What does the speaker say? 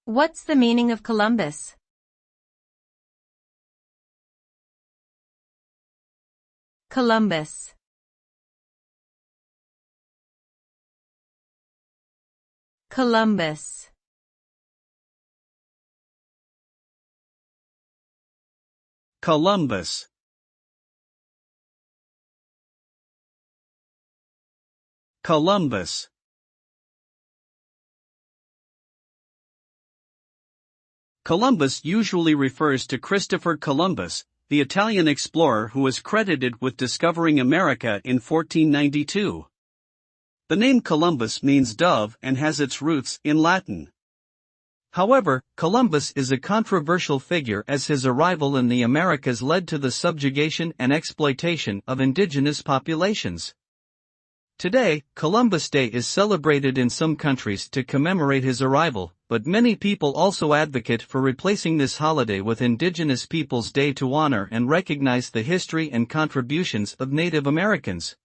What's the meaning of Columbus? Columbus. Columbus. Columbus. Columbus. Columbus usually refers to Christopher Columbus, the Italian explorer who is credited with discovering America in 1492. The name Columbus means dove and has its roots in Latin. However, Columbus is a controversial figure as his arrival in the Americas led to the subjugation and exploitation of indigenous populations. Today, Columbus Day is celebrated in some countries to commemorate his arrival, but many people also advocate for replacing this holiday with Indigenous Peoples Day to honor and recognize the history and contributions of Native Americans.